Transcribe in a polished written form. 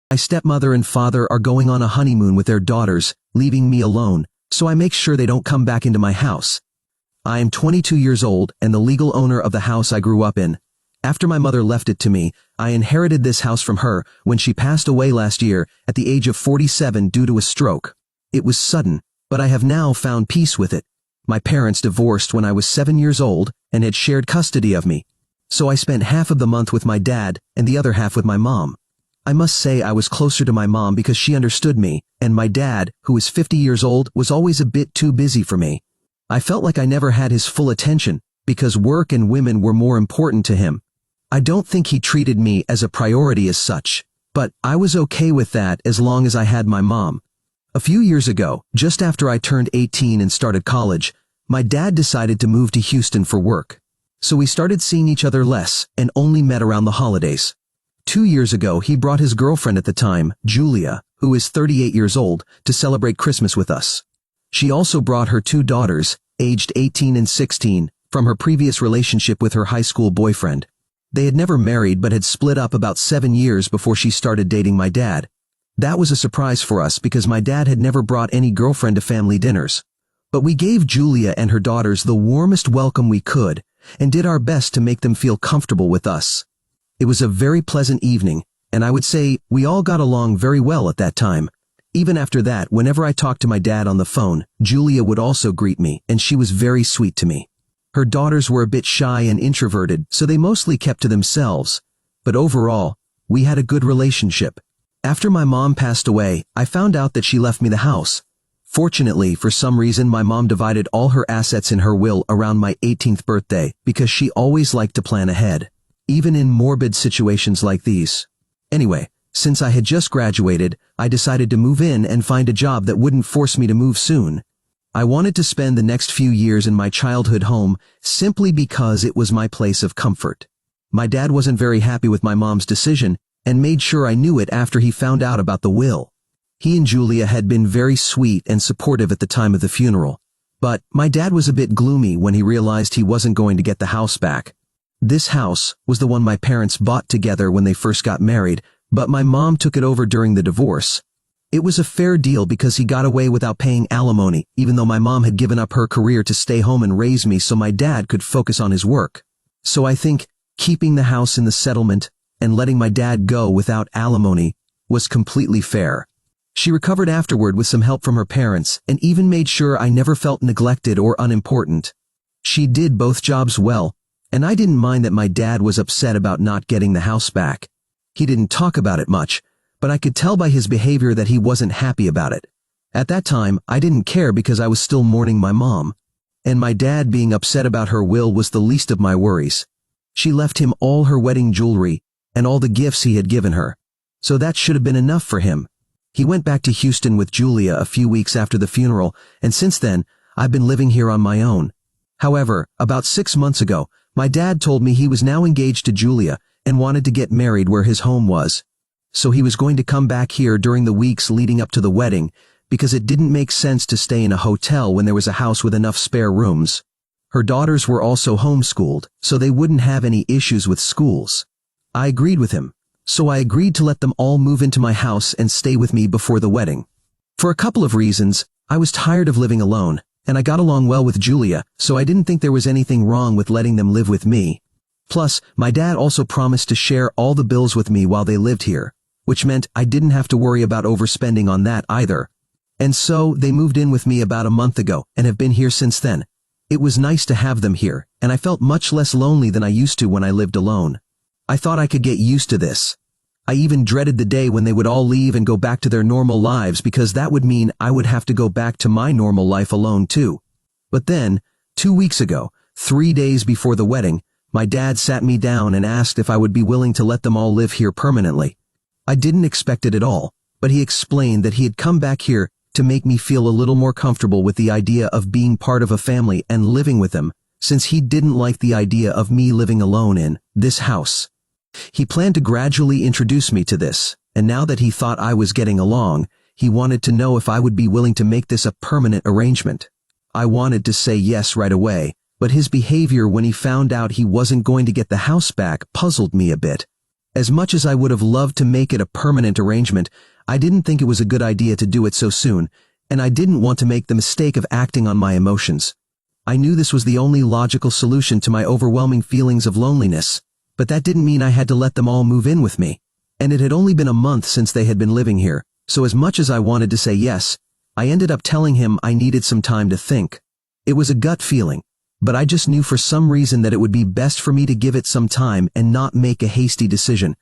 My stepmother and father are going on a honeymoon with their daughters, leaving me alone, so I make sure they don't come back into my house. I am 22 years old and the legal owner of the house I grew up in. After my mother left it to me, I inherited this house from her when she passed away last year at the age of 47 due to a stroke. It was sudden, but I have now found peace with it. My parents divorced when I was 7 years old and had shared custody of me. So I spent half of the month with my dad and the other half with my mom. I must say I was closer to my mom because she understood me, and my dad, who is 50 years old, was always a bit too busy for me. I felt like I never had his full attention because work and women were more important to him. I don't think he treated me as a priority as such, but I was okay with that as long as I had my mom. A few years ago, just after I turned 18 and started college, my dad decided to move to Houston for work. So we started seeing each other less and only met around the holidays. 2 years ago, he brought his girlfriend at the time, Julia, who is 38 years old, to celebrate Christmas with us. She also brought her 2 daughters, aged 18 and 16, from her previous relationship with her high school boyfriend. They had never married but had split up about 7 years before she started dating my dad. That was a surprise for us because my dad had never brought any girlfriend to family dinners. But we gave Julia and her daughters the warmest welcome we could and did our best to make them feel comfortable with us. It was a very pleasant evening, and I would say we all got along very well at that time. Even after that, whenever I talked to my dad on the phone, Julia would also greet me, and she was very sweet to me. Her daughters were a bit shy and introverted, so they mostly kept to themselves. But overall, we had a good relationship. After my mom passed away, I found out that she left me the house. Fortunately, for some reason, my mom divided all her assets in her will around my 18th birthday because she always liked to plan ahead, even in morbid situations like these. Anyway, since I had just graduated, I decided to move in and find a job that wouldn't force me to move soon. I wanted to spend the next few years in my childhood home simply because it was my place of comfort. My dad wasn't very happy with my mom's decision and made sure I knew it after he found out about the will. He and Julia had been very sweet and supportive at the time of the funeral, but my dad was a bit gloomy when he realized he wasn't going to get the house back. This house was the one my parents bought together when they first got married, but my mom took it over during the divorce. It was a fair deal because he got away without paying alimony, even though my mom had given up her career to stay home and raise me so my dad could focus on his work. So I think keeping the house in the settlement and letting my dad go without alimony was completely fair. She recovered afterward with some help from her parents and even made sure I never felt neglected or unimportant. She did both jobs well, and I didn't mind that my dad was upset about not getting the house back. He didn't talk about it much, but I could tell by his behavior that he wasn't happy about it. At that time, I didn't care because I was still mourning my mom, and my dad being upset about her will was the least of my worries. She left him all her wedding jewelry and all the gifts he had given her, so that should have been enough for him. He went back to Houston with Julia a few weeks after the funeral, and since then, I've been living here on my own. However, about 6 months ago, my dad told me he was now engaged to Julia and wanted to get married where his home was. So he was going to come back here during the weeks leading up to the wedding because it didn't make sense to stay in a hotel when there was a house with enough spare rooms. Her daughters were also homeschooled, so they wouldn't have any issues with schools. I agreed with him, so I agreed to let them all move into my house and stay with me before the wedding. For a couple of reasons, I was tired of living alone, and I got along well with Julia, so I didn't think there was anything wrong with letting them live with me. Plus, my dad also promised to share all the bills with me while they lived here, which meant I didn't have to worry about overspending on that either. And so, they moved in with me about a month ago and have been here since then. It was nice to have them here, and I felt much less lonely than I used to when I lived alone. I thought I could get used to this. I even dreaded the day when they would all leave and go back to their normal lives because that would mean I would have to go back to my normal life alone too. But then, 2 weeks ago, 3 days before the wedding, my dad sat me down and asked if I would be willing to let them all live here permanently. I didn't expect it at all, but he explained that he had come back here to make me feel a little more comfortable with the idea of being part of a family and living with them, since he didn't like the idea of me living alone in this house. He planned to gradually introduce me to this, and now that he thought I was getting along, he wanted to know if I would be willing to make this a permanent arrangement. I wanted to say yes right away, but his behavior when he found out he wasn't going to get the house back puzzled me a bit. As much as I would have loved to make it a permanent arrangement, I didn't think it was a good idea to do it so soon, and I didn't want to make the mistake of acting on my emotions. I knew this was the only logical solution to my overwhelming feelings of loneliness, but that didn't mean I had to let them all move in with me. And it had only been a month since they had been living here, so as much as I wanted to say yes, I ended up telling him I needed some time to think. It was a gut feeling, but I just knew for some reason that it would be best for me to give it some time and not make a hasty decision.